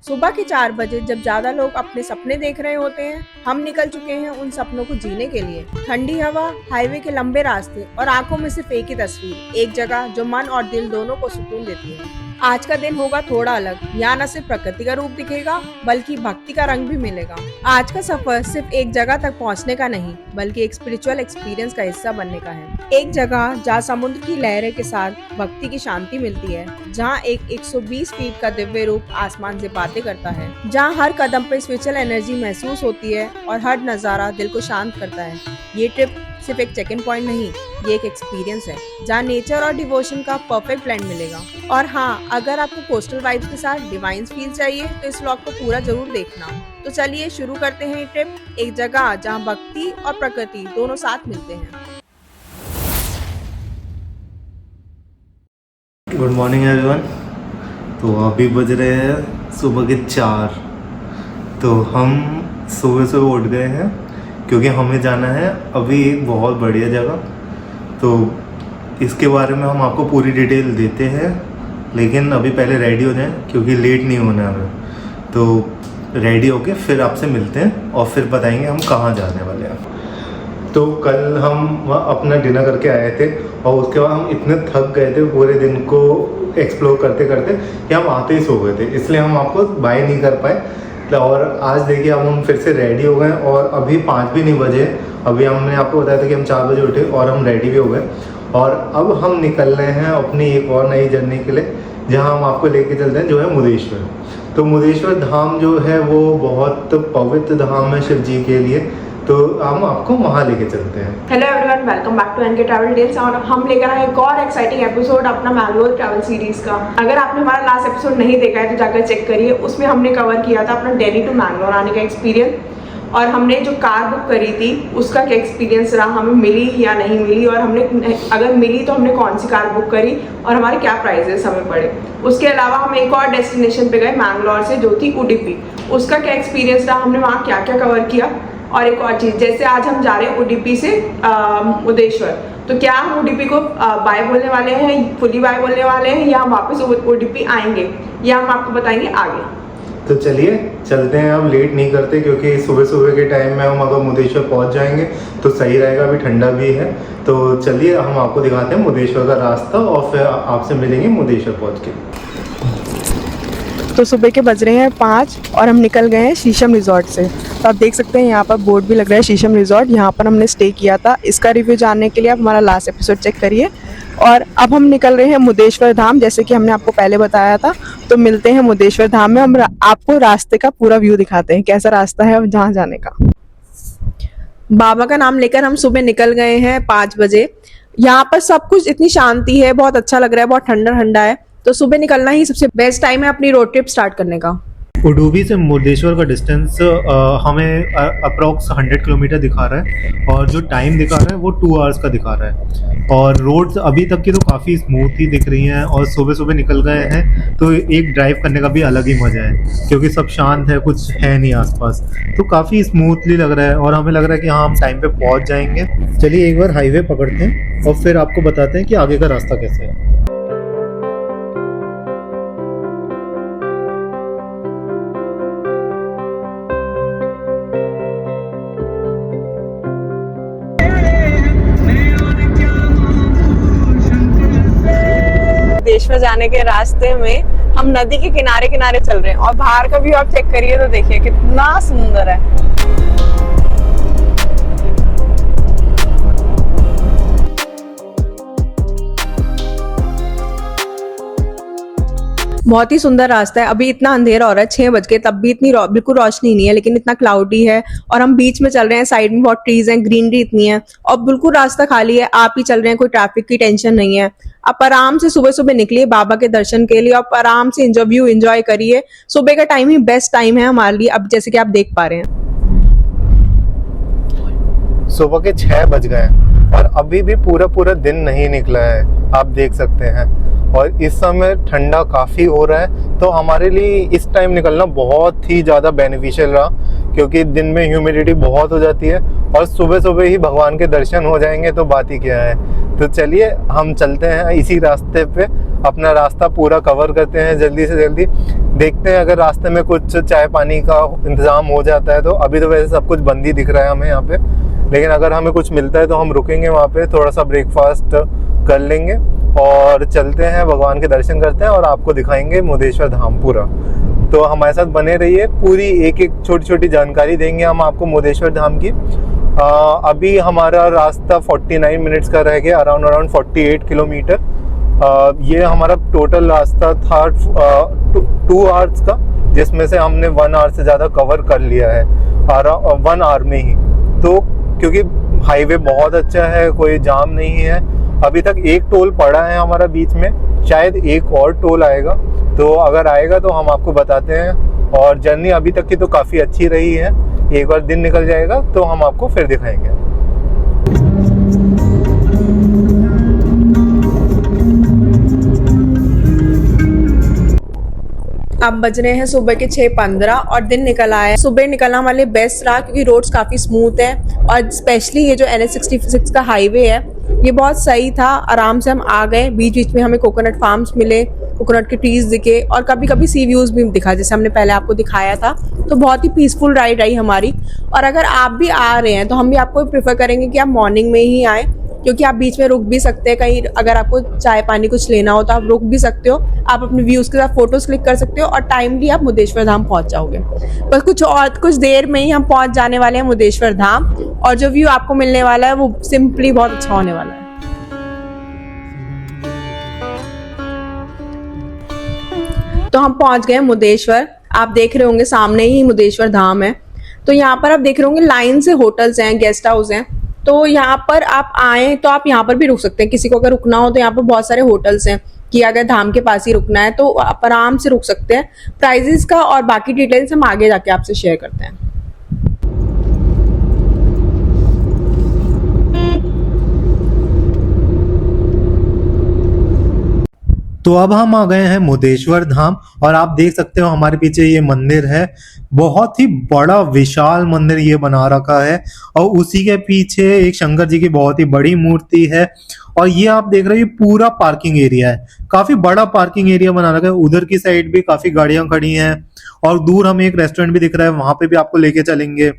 सुबह के 4 बजे जब ज्यादा लोग अपने सपने देख रहे होते हैं, हम निकल चुके हैं उन सपनों को जीने के लिए। ठंडी हवा, हाईवे के लंबे रास्ते और आंखों में सिर्फ एक ही तस्वीर, एक जगह जो मन और दिल दोनों को सुकून देती है। आज का दिन होगा थोड़ा अलग। यहाँ न सिर्फ प्रकृति का रूप दिखेगा, बल्कि भक्ति का रंग भी मिलेगा। आज का सफर सिर्फ एक जगह तक पहुँचने का नहीं, बल्कि एक स्पिरिचुअल एक्सपीरियंस का हिस्सा बनने का है। एक जगह जहाँ समुद्र की लहरें के साथ भक्ति की शांति मिलती है, जहाँ एक 120 फीट का दिव्य रूप आसमान से बातें करता है, जहाँ हर कदम पर स्पिरिचुअल एनर्जी महसूस होती है और हर नजारा दिल को शांत करता है। ये ट्रिप सिर्फ एक चेक इन पॉइंट नहीं, ये एक एक्सपीरियंस है जहाँ नेचर और डिवोशन का परफेक्ट ब्लेंड मिलेगा। और हाँ, अगर आपको कोस्टल वाइब्स के साथ डिवाइन फील चाहिए तो इस व्लॉग को पूरा जरूर देखना। तो चलिए शुरू करते हैं ये ट्रिप, एक जगह जहाँ भक्ति और प्रकृति दोनों साथ मिलते हैं। Good morning everyone. तो अभी बज रहे हैं सुबह के 4। तो हम सुबह सुबह उठ गए हैं क्योंकि हमें जाना है अभी एक बहुत बढ़िया जगह। तो इसके बारे में हम आपको पूरी डिटेल देते हैं, लेकिन अभी पहले रेडी हो जाएं क्योंकि लेट नहीं होना है हमें। तो रेडी होके फिर आपसे मिलते हैं और फिर बताएंगे हम कहाँ जाने वाले हैं। तो कल हम अपना डिनर करके आए थे और उसके बाद हम इतने थक गए थे पूरे दिन को एक्सप्लोर करते करते कि हम आते ही सो गए थे, इसलिए हम आपको बाय नहीं कर पाए। और आज देखिए अब हम फिर से रेडी हो गए और अभी 5 भी नहीं बजे। अभी हमने आपको बताया था कि हम 4 बजे उठे और हम रेडी भी हो गए और अब हम निकल रहे हैं अपनी एक और नई जर्नी के लिए, जहां हम आपको लेके चलते हैं, जो है मुदेश्वर। तो मुदेश्वर धाम जो है वो बहुत पवित्र धाम है शिव जी के लिए, तो हम आपको वहाँ लेके चलते हैं। Hello everyone, welcome back to NK travel details. और हम लेकर आए एक और एक्साइटिंग एपिसोड अपना मैंगलोर ट्रैवल सीरीज का। अगर आपने हमारा लास्ट एपिसोड नहीं देखा है तो जाकर चेक करिए। उसमें हमने कवर किया था अपना दिल्ली टू मैंगलोर आने का एक्सपीरियंस, और हमने जो कार बुक करी थी उसका क्या एक्सपीरियंस रहा, हमें मिली या नहीं मिली, और हमने अगर मिली तो हमने कौन सी कार बुक करी और हमारे क्या प्राइजेस हमें पड़े। उसके अलावा हम एक और डेस्टिनेशन पे गए मैंगलोर से, जो थी उडुपी। उसका क्या एक्सपीरियंस रहा, हमने वहाँ क्या क्या कवर किया। और एक और चीज़, जैसे आज हम जा रहे हैं उडुपी से मुदेश्वर, तो क्या हम उडुपी को बाय बोलने वाले हैं, फुली बाय बोलने वाले हैं, या हम वापस उडुपी आएंगे, या हम आपको बताएंगे आगे। तो चलिए चलते हैं, अब लेट नहीं करते क्योंकि सुबह सुबह के टाइम में हम अगर मुदेश्वर पहुंच जाएंगे तो सही रहेगा, अभी ठंडा भी है। तो चलिए हम आपको दिखाते हैं मुदेश्वर का रास्ता और फिर आपसे मिलेंगे मुदेश्वर पहुंच के। तो सुबह के बज रहे हैं 5 और हम निकल गए हैं शीशम रिजॉर्ट से। तो आप देख सकते हैं यहाँ पर बोर्ड भी लग रहा है शीशम रिजॉर्ट, यहाँ पर हमने स्टे किया था। इसका रिव्यू जानने के लिए आप हमारा लास्ट एपिसोड चेक करिए। और अब हम निकल रहे हैं मुदेश्वर धाम, जैसे कि हमने आपको पहले बताया था। तो मिलते हैं मुदेश्वर धाम में, हम आपको रास्ते का पूरा व्यू दिखाते हैं, कैसा रास्ता है जहाँ जाने का। बाबा का नाम लेकर हम सुबह निकल गए हैं 5 बजे। यहाँ पर सब कुछ इतनी शांति है, बहुत अच्छा लग रहा है, बहुत ठंडा ठंडा है। तो सुबह निकलना ही सबसे बेस्ट टाइम है अपनी रोड ट्रिप स्टार्ट करने का। उडुपी से मुदेश्वर का डिस्टेंस हमें अप्रॉक्स 100 किलोमीटर दिखा रहा है और जो टाइम दिखा रहा है वो 2 आवर्स का दिखा रहा है। और रोड्स अभी तक की तो काफ़ी स्मूथ ही दिख रही हैं और सुबह सुबह निकल गए हैं तो एक ड्राइव करने का भी अलग ही मज़ा है क्योंकि सब शांत है, कुछ है नहीं आसपास, तो काफ़ी स्मूथली लग रहा है और हमें लग रहा है कि हाँ हम टाइम पे पहुंच जाएंगे। चलिए एक बार हाईवे पकड़ते हैं और फिर आपको बताते हैं कि आगे का रास्ता कैसे है। मुदेश्वर जाने के रास्ते में हम नदी के किनारे किनारे चल रहे हैं और बाहर का व्यू आप चेक करिए तो देखिए कितना सुंदर है। बहुत ही सुंदर रास्ता है। अभी इतना अंधेरा हो रहा है 6 बज के, तब भी इतनी बिल्कुल रोशनी नहीं है, लेकिन इतना क्लाउडी है और हम बीच में चल रहे हैं। साइड में बहुत ट्रीज हैं, ग्रीनरी इतनी है और बिल्कुल रास्ता खाली है। आप ही चल रहे हैं, कोई ट्रैफिक की टेंशन नहीं है। आप आराम से सुबह सुबह निकलिए बाबा के दर्शन के लिए, आप आराम से व्यू एंजॉय करिए। सुबह का टाइम ही बेस्ट टाइम है हमारे लिए, अब जैसे कि आप देख पा रहे हैं। सुबह के 6 बज गए और अभी भी पूरा दिन नहीं निकला है, आप देख सकते हैं। और इस समय ठंडा काफ़ी हो रहा है, तो हमारे लिए इस टाइम निकलना बहुत ही ज़्यादा बेनिफिशियल रहा क्योंकि दिन में ह्यूमिडिटी बहुत हो जाती है और सुबह सुबह ही भगवान के दर्शन हो जाएंगे तो बात ही क्या है। तो चलिए हम चलते हैं इसी रास्ते पे, अपना रास्ता पूरा कवर करते हैं जल्दी से जल्दी। देखते हैं अगर रास्ते में कुछ चाय पानी का इंतज़ाम हो जाता है तो। अभी तो वैसे सब कुछ बंद ही दिख रहा है हमें यहाँ पे, लेकिन अगर हमें कुछ मिलता है तो हम रुकेंगे वहाँ पे, थोड़ा सा ब्रेकफास्ट कर लेंगे और चलते हैं, भगवान के दर्शन करते हैं और आपको दिखाएंगे मुदेश्वर धाम पूरा। तो हमारे साथ बने रहिए, पूरी एक एक छोटी छोटी जानकारी देंगे हम आपको मुदेश्वर धाम की। अभी हमारा रास्ता 49 मिनट्स का रह गया, अराउंड 48 किलोमीटर। ये हमारा टोटल रास्ता था 2 आवर्स का, जिसमें से हमने 1 आवर से ज़्यादा कवर कर लिया है 1 आवर में ही। तो क्योंकि हाईवे बहुत अच्छा है, कोई जाम नहीं है। अभी तक एक टोल पड़ा है हमारा बीच में, शायद एक और टोल आएगा, तो अगर आएगा तो हम आपको बताते हैं। और जर्नी अभी तक की तो काफ़ी अच्छी रही है, एक बार दिन निकल जाएगा तो हम आपको फिर दिखाएंगे। अब बज रहे हैं सुबह के 6:15 और दिन निकल आया है। सुबह निकलना हमारे लिए बेस्ट रहा क्योंकि रोड्स काफ़ी स्मूथ है और स्पेशली ये जो NH66 का हाईवे है ये बहुत सही था। आराम से हम आ गए, बीच बीच में हमें कोकोनट फार्म्स मिले, कोकोनट के ट्रीज दिखे और कभी कभी सी व्यूज़ भी दिखा, जैसे हमने पहले आपको दिखाया था। तो बहुत ही पीसफुल राइड रही हमारी। और अगर आप भी आ रहे हैं तो हम भी आपको प्रेफर करेंगे कि आप मॉर्निंग में ही आएँ, क्योंकि आप बीच में रुक भी सकते हैं कहीं, अगर आपको चाय पानी कुछ लेना हो तो आप रुक भी सकते हो, आप अपने व्यूज़ के साथ फोटोज क्लिक कर सकते हो और टाइमली आप मुदेश्वर धाम पहुंच जाओगे। बस कुछ देर में ही हम पहुंच जाने वाले हैं मुदेश्वर धाम और जो व्यू आपको मिलने वाला है वो सिंपली बहुत अच्छा होने वाला है। तो हम पहुंच गए मुदेश्वर, आप देख रहे होंगे सामने ही मुदेश्वर धाम है। तो यहाँ पर आप देख रहे होंगे लाइन से होटल्स हैं, गेस्ट हाउस हैं। तो यहाँ पर आप आए तो आप यहाँ पर भी रुक सकते हैं, किसी को अगर रुकना हो तो यहाँ पर बहुत सारे होटल्स हैं कि अगर धाम के पास ही रुकना है तो आप आराम से रुक सकते हैं। प्राइजेस का और बाकी डिटेल्स हम आगे जाके आपसे शेयर करते हैं। तो अब हम आ गए हैं मुदेश्वर धाम और आप देख सकते हो हमारे पीछे ये मंदिर है, बहुत ही बड़ा विशाल मंदिर ये बना रखा है और उसी के पीछे एक शंकर जी की बहुत ही बड़ी मूर्ति है। और ये आप देख रहे हो ये पूरा पार्किंग एरिया है, काफी बड़ा पार्किंग एरिया बना रखा है। उधर की साइड भी काफी गाड़ियां खड़ी हैं और दूर हमें एक रेस्टोरेंट भी दिख रहा है, वहां पे भी आपको लेके चलेंगे।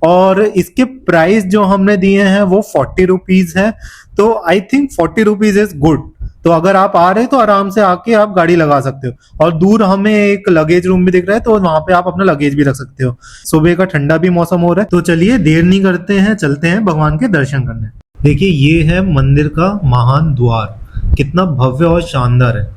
और इसके प्राइस जो हमने दिए हैं वो 40 रुपीज है, तो I think 40 rupees is good. तो अगर आप आ रहे हैं तो आराम से आके आप गाड़ी लगा सकते हो। और दूर हमें एक लगेज रूम भी दिख रहा है, तो वहां पे आप अपना लगेज भी रख सकते हो। सुबह का ठंडा भी मौसम हो रहा है, तो चलिए देर नहीं करते हैं, चलते हैं भगवान के दर्शन करने। देखिए ये है मंदिर का महान द्वार, कितना भव्य और शानदार है।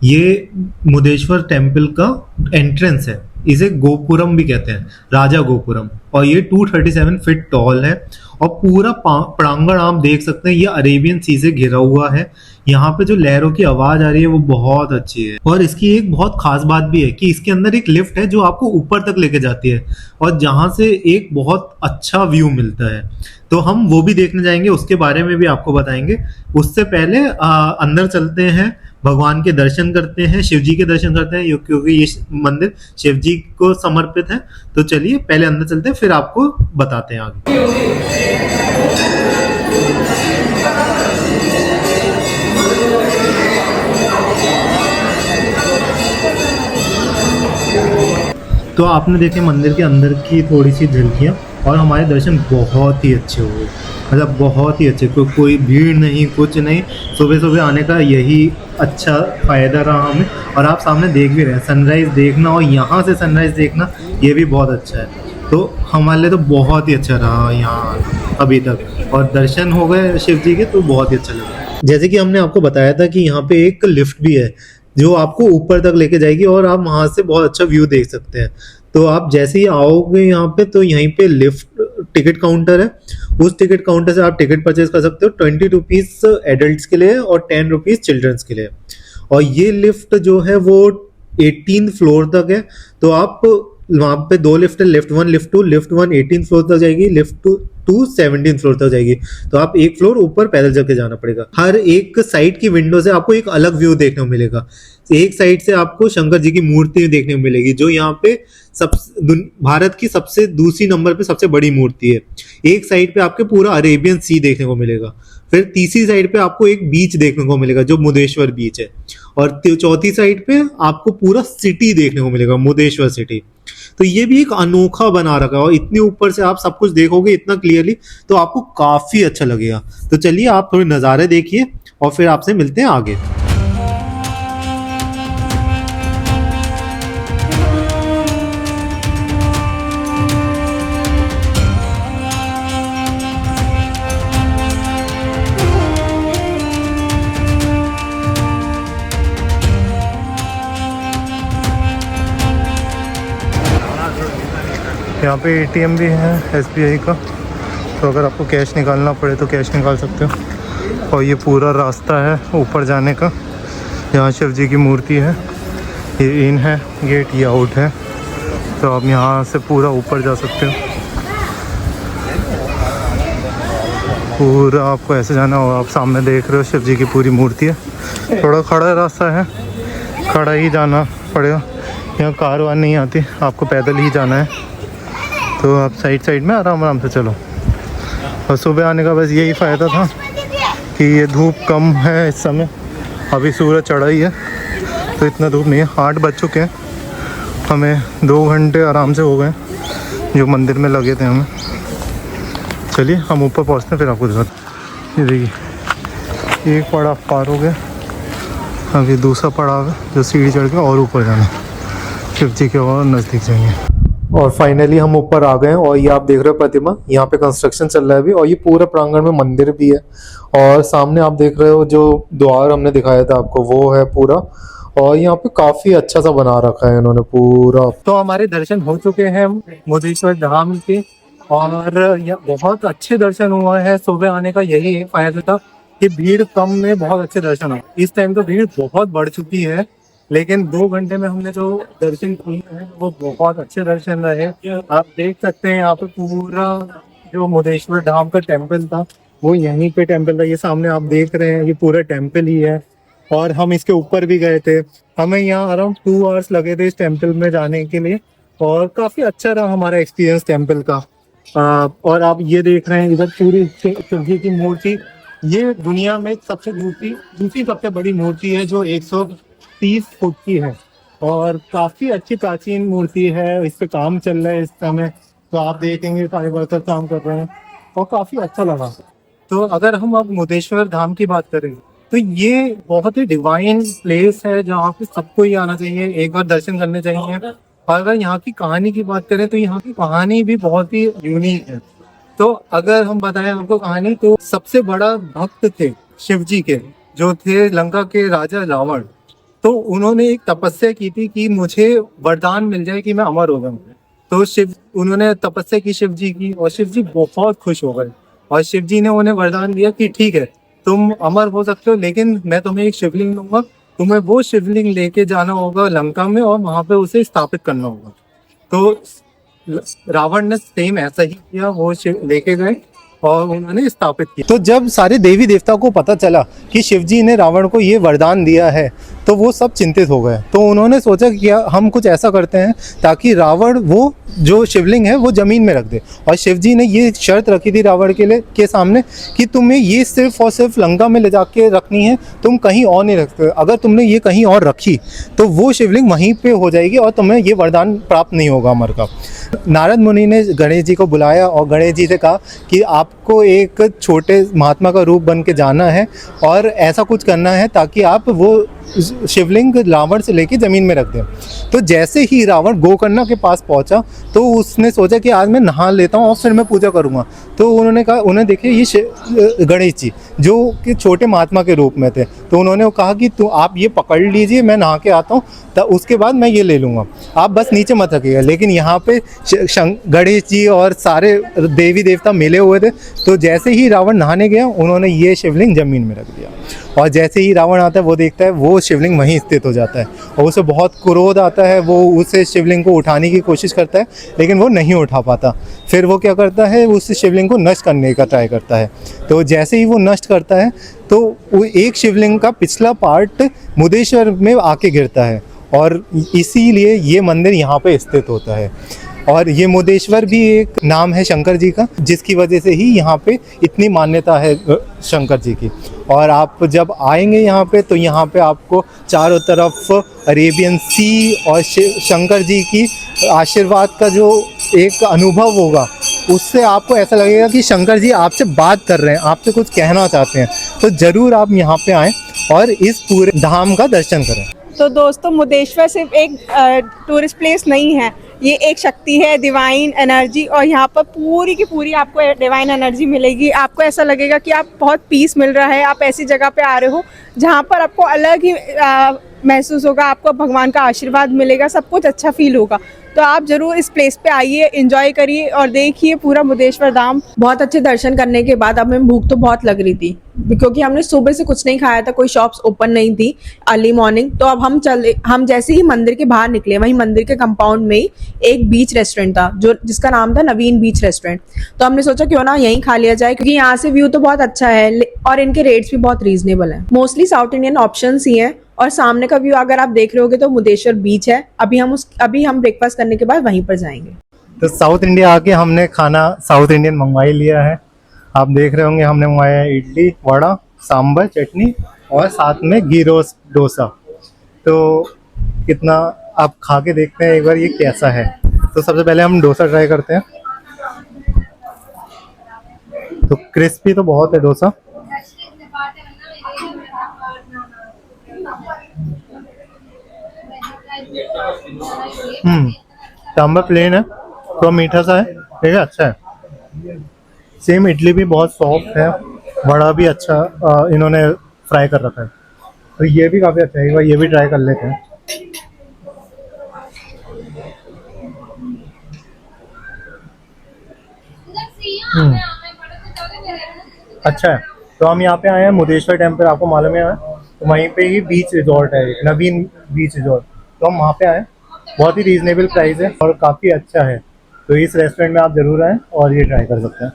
ये मुदेश्वर टेम्पल का एंट्रेंस है, इसे गोपुरम भी कहते हैं, राजा गोपुरम। और ये 237 फीट टॉल है और पूरा प्रांगण आप देख सकते हैं ये अरेबियन सी से घिरा हुआ है। यहाँ पे जो लहरों की आवाज आ रही है वो बहुत अच्छी है। और इसकी एक बहुत खास बात भी है कि इसके अंदर एक लिफ्ट है जो आपको ऊपर तक लेके जाती है और जहाँ से एक बहुत अच्छा व्यू मिलता है। तो हम वो भी देखने जाएंगे, उसके बारे में भी आपको बताएंगे। उससे पहले अंदर चलते हैं, भगवान के दर्शन करते हैं, शिव जी के दर्शन करते हैं, क्योंकि ये मंदिर शिव जी को समर्पित है। तो चलिए पहले अंदर चलते हैं, फिर आपको बताते हैं आगे। तो आपने देखे मंदिर के अंदर की थोड़ी सी झलकियाँ और हमारे दर्शन बहुत ही अच्छे हुए, मतलब बहुत ही अच्छे। कोई भीड़ नहीं, कुछ नहीं। सुबह सुबह आने का यही अच्छा फ़ायदा रहा हमें। और आप सामने देख भी रहे हैं, सनराइज़ देखना और यहाँ से सनराइज़ देखना ये भी बहुत अच्छा है। तो हमारे लिए तो बहुत ही अच्छा रहा यहाँ अभी तक, और दर्शन हो गए शिव जी के तो बहुत ही अच्छा लगा। जैसे कि हमने आपको बताया था कि यहाँ पे एक लिफ्ट भी है जो आपको ऊपर तक लेके जाएगी और आप वहाँ से बहुत अच्छा व्यू देख सकते हैं। तो आप जैसे ही आओगे यहाँ पे तो यहीं पे लिफ्ट टिकट काउंटर है, उस टिकट काउंटर से आप टिकट परचेज कर सकते हो। 20 रुपीज एडल्ट्स के लिए और 10 रुपीज चिल्ड्रंस के लिए। और ये लिफ्ट जो है वो 18 फ्लोर तक है। तो आप वहाँ पे 2 लिफ्ट है, लिफ्ट 1 लिफ्ट 2। लिफ्ट 1 18 फ्लोर तक जाएगी, लिफ्ट 2 17 फ्लोर तक जाएगी। तो आप एक फ्लोर ऊपर पैदल चल के जाना पड़ेगा। हर एक साइड की विंडो से आपको एक अलग व्यू देखने को मिलेगा। एक साइड से आपको शंकर जी की मूर्ति देखने को मिलेगी जो यहाँ पे भारत की सबसे दूसरी नंबर पे सबसे बड़ी मूर्ति है। एक साइड पे आपके पूरा अरेबियन सी देखने को मिलेगा। फिर तीसरी साइड पे आपको एक बीच देखने को मिलेगा जो मुदेश्वर बीच है, और चौथी साइड पे आपको पूरा सिटी देखने को मिलेगा, मुदेश्वर सिटी। तो ये भी एक अनोखा बना रखा है, और इतने ऊपर से आप सब कुछ देखोगे इतना क्लियरली, तो आपको काफी अच्छा लगेगा। तो चलिए आप थोड़े नज़ारे देखिए और फिर आपसे मिलते हैं आगे। यहाँ पे एटीएम भी है SBI का, तो अगर आपको कैश निकालना पड़े तो कैश निकाल सकते हो। और ये पूरा रास्ता है ऊपर जाने का, यहाँ शिव जी की मूर्ति है, ये इन है गेट, ये आउट है, तो आप यहाँ से पूरा ऊपर जा सकते हो। पूरा आपको ऐसे जाना होगा, आप सामने देख रहे हो शिव जी की पूरी मूर्ति है। थोड़ा खड़ा रास्ता है, खड़ा ही जाना पड़ेगा, यहाँ कार वार नहीं आती, आपको पैदल ही जाना है। तो आप साइड में आराम आराम से चलो। और सुबह आने का बस यही फ़ायदा था कि ये धूप कम है इस समय, अभी सूरज चढ़ा ही है तो इतना धूप नहीं है। 8 बज चुके हैं, हमें 2 घंटे आराम से हो गए जो मंदिर में लगे थे हमें। चलिए हम ऊपर पहुँचते हैं फिर आपको दिखाते। ये देखिए एक पड़ाव पार हो गया, अभी दूसरा पड़ाव है जो सीढ़ी चढ़ के और ऊपर जाना, शिव जी के और नज़दीक जाएंगे। और फाइनली हम ऊपर आ गए हैं, और ये आप देख रहे हो प्रतिमा, यहाँ पे कंस्ट्रक्शन चल रहा है अभी, और ये पूरा प्रांगण में मंदिर भी है। और सामने आप देख रहे हो जो द्वार हमने दिखाया था आपको, वो है पूरा, और यहाँ पे काफी अच्छा सा बना रखा है इन्होंने पूरा। तो हमारे दर्शन हो चुके हैं मुदेश्वर धाम के, और यहाँ बहुत अच्छे दर्शन हुआ है। सुबह आने का यही एक फायदा था कि भीड़ कम में बहुत अच्छे दर्शन हुए। इस टाइम तो भीड़ बहुत बढ़ चुकी है, लेकिन 2 घंटे में हमने जो दर्शन किए हैं वो बहुत अच्छे दर्शन रहे। आप देख सकते हैं यहाँ पे पूरा जो मुदेश्वर धाम का टेम्पल था वो यहीं पे टेम्पल था, ये सामने आप देख रहे हैं, ये पूरा टेम्पल ही है। और हम इसके ऊपर भी गए थे, हमें यहाँ अराउंड 2 आवर्स लगे थे इस टेम्पल में जाने के लिए, और काफी अच्छा रहा हमारा एक्सपीरियंस टेम्पल का। और आप ये देख रहे हैं इधर पूरी शिव जी की मूर्ति, ये दुनिया में सबसे दूसरी सबसे बड़ी मूर्ति है जो 130 फुट की है, और काफी अच्छी प्राचीन मूर्ति है। इस पे काम चल रहा है इस समय, तो आप देखेंगे सारे वर्कर काम कर रहे हैं और काफी अच्छा लगा। तो अगर हम अब मुदेश्वर धाम की बात करें तो ये बहुत ही डिवाइन प्लेस है जहाँ पे सबको ही आना चाहिए, एक बार दर्शन करने चाहिए। और अगर यहाँ की कहानी की बात करें तो यहाँ की कहानी भी बहुत ही यूनिक है। तो अगर हम बताएं आपको कहानी, तो सबसे बड़ा भक्त थे शिव जी के, जो थे लंका के राजा रावण। तो उन्होंने एक तपस्या की थी कि मुझे वरदान मिल जाए कि मैं अमर हो जाऊं। तो उन्होंने तपस्या की शिव जी की, और शिव जी बहुत खुश हो गए, और शिव जी ने उन्हें वरदान दिया कि ठीक है तुम अमर हो सकते हो, लेकिन मैं तुम्हें एक शिवलिंग दूंगा, तुम्हें वो शिवलिंग लेके जाना होगा लंका में और वहां पे उसे स्थापित करना होगा। तो रावण ने सेम ऐसा ही किया, वो लेके गए और उन्होंने स्थापित किया। तो जब सारे देवी देवता को पता चला कि शिवजी ने रावण को ये वरदान दिया है तो वो सब चिंतित हो गए। तो उन्होंने सोचा कि हम कुछ ऐसा करते हैं ताकि रावण वो जो शिवलिंग है वो जमीन में रख दे। और शिवजी ने ये शर्त रखी थी रावण के सामने कि तुम्हें ये सिर्फ और सिर्फ लंका में ले जाके रखनी है, तुम कहीं और नहीं रखते। अगर तुमने ये कहीं और रखी तो वो शिवलिंग वहीं पे हो जाएगी और तुम्हें ये वरदान प्राप्त नहीं होगा अमर का। नारद मुनि ने गणेश जी को बुलाया और गणेश जी से कहा कि आपको एक छोटे महात्मा का रूप बन के जाना है और ऐसा कुछ करना है ताकि आप वो शिवलिंग रावण से लेके ज़मीन में रख दें। तो जैसे ही रावण गोकर्णा के पास पहुंचा तो उसने सोचा कि आज मैं नहा लेता हूं और फिर मैं पूजा करूंगा। तो उन्होंने कहा, उन्हें देखिए ये गणेश जी जो कि छोटे महात्मा के रूप में थे, तो उन्होंने कहा कि तो आप ये पकड़ लीजिए, मैं नहा के आता हूँ, तो उसके बाद मैं ये ले लूँगा, आप बस नीचे मत रखिएगा। लेकिन यहाँ पे गणेश जी और सारे देवी देवता मिले हुए थे। तो जैसे ही रावण नहाने गया उन्होंने ये शिवलिंग ज़मीन में रख दिया, और जैसे ही रावण आता है वो देखता है वो शिवलिंग वहीं स्थित हो जाता है और उसे बहुत क्रोध आता है। वो उसे शिवलिंग को उठाने की कोशिश करता है लेकिन वो नहीं उठा पाता। फिर वो क्या करता है, उस शिवलिंग को नष्ट करने का ट्राई करता है। तो जैसे ही वो नष्ट करता है तो वो एक शिवलिंग का पिछला पार्ट मुदेश्वर में आके गिरता है और इसीलिए ये मंदिर यहाँ पे स्थित होता है। और ये मुदेश्वर भी एक नाम है शंकर जी का, जिसकी वजह से ही यहाँ पे इतनी मान्यता है शंकर जी की। और आप जब आएंगे यहाँ पे तो यहाँ पे आपको चारों तरफ अरेबियन सी और शंकर जी की आशीर्वाद का जो एक अनुभव होगा, उससे आपको ऐसा लगेगा कि शंकर जी आपसे बात कर रहे हैं, आपसे कुछ कहना चाहते हैं। तो ज़रूर आप यहाँ पे आएँ और इस पूरे धाम का दर्शन करें। तो दोस्तों, मुदेश्वर सिर्फ एक टूरिस्ट प्लेस नहीं है, ये एक शक्ति है, डिवाइन एनर्जी। और यहाँ पर पूरी की पूरी आपको डिवाइन एनर्जी मिलेगी। आपको ऐसा लगेगा कि आप बहुत पीस मिल रहा है, आप ऐसी जगह पे आ रहे हो जहाँ पर आपको अलग ही महसूस होगा, आपको भगवान का आशीर्वाद मिलेगा, सब कुछ अच्छा फील होगा। तो आप जरूर इस प्लेस पे आइए, एंजॉय करिए और देखिए पूरा मुदेश्वर धाम। बहुत अच्छे दर्शन करने के बाद अब हमें भूख तो बहुत लग रही थी, क्योंकि हमने सुबह से कुछ नहीं खाया था, कोई शॉप्स ओपन नहीं थी अर्ली मॉर्निंग। तो अब हम जैसे ही मंदिर के बाहर निकले, वहीं मंदिर के कंपाउंड में ही एक बीच रेस्टोरेंट था जिसका नाम था नवीन बीच रेस्टोरेंट। तो हमने सोचा क्यों ना यहीं खा लिया जाए, क्योंकि यहाँ से व्यू तो बहुत अच्छा है और इनके रेट्स भी बहुत रीजनेबल है। मोस्टली साउथ इंडियन ऑप्शंस ही हैं और सामने का व्यू अगर आप देख रहे होगे तो मुदेश्वर बीच है। अभी हम ब्रेकफास्ट करने के बाद वहीं पर जाएंगे। तो साउथ इंडिया आके हमने खाना साउथ इंडियन मंगवा ही लिया है। आप देख रहे होंगे हमने मंगवाया है इडली, वड़ा, सांभर, चटनी और साथ में घी रोस्ट डोसा। तो कितना आप खा के देखते हैं एक बार ये कैसा है। तो सबसे पहले हम डोसा ट्राई करते हैं। तो क्रिस्पी तो बहुत है डोसा। सांभर प्लेन है, थोड़ा मीठा सा है, ठीक है, अच्छा है। सेम इडली भी बहुत सॉफ्ट है, वड़ा भी अच्छा इन्होंने फ्राई कर रखा है। तो ये भी काफ़ी अच्छा है, एक बार ये भी ट्राई कर लेते हैं। अच्छा है। तो हम यहाँ पे आए हैं मुदेश्वर टेम्पल, आपको मालूम है, तो वहीं पे ही बीच रिजॉर्ट है, नवीन बीच रिजॉर्ट। तो हम वहाँ पे आए, बहुत ही रीजनेबल प्राइस है और काफ़ी अच्छा है। तो इस रेस्टोरेंट में आप ज़रूर आएँ और ये ट्राई कर सकते हैं।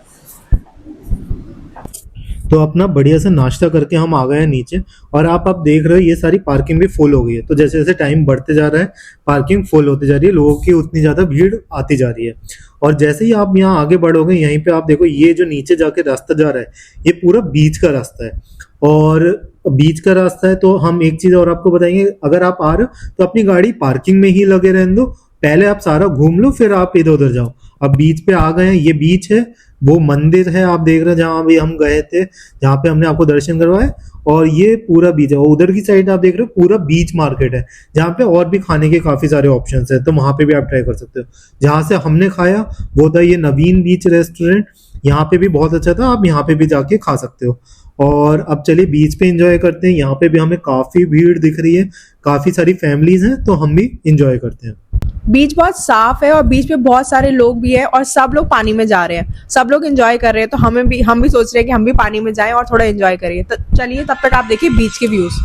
तो अपना बढ़िया से नाश्ता करके हम आ गए हैं नीचे और आप देख रहे हो ये सारी पार्किंग भी फुल हो गई है। तो जैसे जैसे टाइम बढ़ते जा रहा है पार्किंग फुल होती जा रही है, लोगों की उतनी ज़्यादा भीड़ आती जा रही है। और जैसे ही आप यहाँ आगे बढ़ोगे, यहीं पे आप देखो ये जो नीचे जाके रास्ता जा रहा है ये पूरा बीच का रास्ता है। और बीच का रास्ता है तो हम एक चीज़ और आपको बताएंगे, अगर आप आ रहे हो तो अपनी गाड़ी पार्किंग में ही लगे रहने दो, पहले आप सारा घूम लो फिर आप इधर उधर जाओ। अब बीच पे आ गए हैं, ये बीच है, वो मंदिर है आप देख रहे हैं जहाँ भी हम गए थे, जहाँ पे हमने आपको दर्शन करवाए। और ये पूरा बीच है, उधर की साइड आप देख रहे हो पूरा बीच मार्केट है, जहाँ पे और भी खाने के काफी सारे ऑप्शंस है, तो वहाँ पे भी आप ट्राई कर सकते हो। जहाँ से हमने खाया वो था ये नवीन बीच रेस्टोरेंट, यहाँ पे भी बहुत अच्छा था, आप यहाँ पे भी जाके खा सकते हो। और अब चलिए बीच पे एंजॉय करते हैं। यहाँ पे भी हमें काफी भीड़ दिख रही है, काफी सारी फैमिलीज हैं, तो हम भी एंजॉय करते हैं। बीच बहुत साफ है और बीच पे बहुत सारे लोग भी है और सब लोग पानी में जा रहे हैं, सब लोग एंजॉय कर रहे हैं। तो हम भी सोच रहे हैं कि हम भी पानी में जाएं और थोड़ा एंजॉय करिए। तो चलिए तब तक आप देखिए बीच के व्यूज।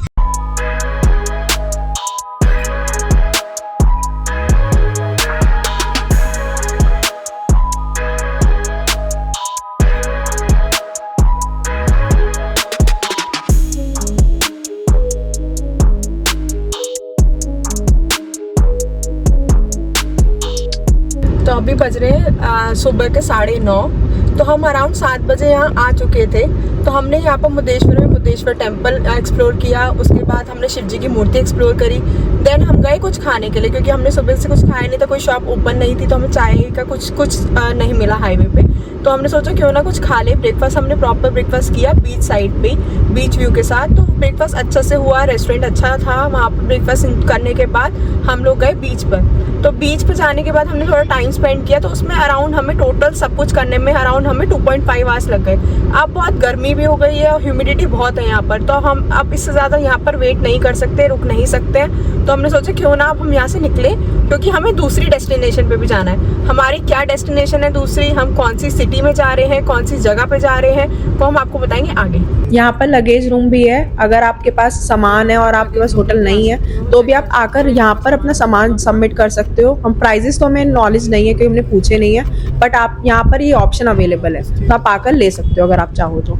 तो अभी बज रहे हैं सुबह के 9:30। तो हम अराउंड 7 बजे यहाँ आ चुके थे। तो हमने यहाँ पर मुदेश्वर टेम्पल एक्सप्लोर किया, उसके बाद हमने शिव जी की मूर्ति एक्सप्लोर करी। देन हम गए कुछ खाने के लिए, क्योंकि हमने सुबह से कुछ खाया नहीं था, कोई शॉप ओपन नहीं थी, तो हमें चाय का कुछ नहीं मिला हाईवे पे। तो हमने सोचा क्यों ना कुछ खा ले। ब्रेकफास्ट हमने प्रॉपर ब्रेकफास्ट किया बीच साइड पे, बीच व्यू के साथ। तो ब्रेकफास्ट अच्छा से हुआ, रेस्टोरेंट अच्छा था। वहाँ पर ब्रेकफास्ट करने के बाद हम लोग गए बीच पर। तो बीच पर जाने के बाद हमने थोड़ा टाइम स्पेंड किया, तो उसमें अराउंड हमें टोटल सब कुछ करने में अराउंड हमें 2.5 आवर्स लग गए। अब बहुत गर्मी भी हो गई है और ह्यूमिडिटी बहुत है यहाँ पर, तो हम अब इससे ज़्यादा यहाँ पर वेट नहीं कर सकते, रुक नहीं सकते। तो हमने सोचा क्यों ना अब हम यहाँ से निकले, क्योंकि हमें दूसरी डेस्टिनेशन पे भी जाना है। हमारी क्या डेस्टिनेशन है दूसरी, हम कौन सी सिटी में जा रहे हैं, कौन सी जगह पे जा रहे हैं, वो हम आपको बताएंगे आगे। यहाँ पर लगेज रूम भी है, अगर आपके पास सामान है और आपके पास होटल नहीं है तो भी आप आकर यहाँ पर अपना सामान सबमिट कर सकते हो। हम प्राइजेस तो हमें नॉलेज नहीं है, क्योंकि हमने पूछे नहीं है, बट आप यहाँ पर ये ऑप्शन अवेलेबल है, तो आप आकर ले सकते हो अगर आप चाहो तो।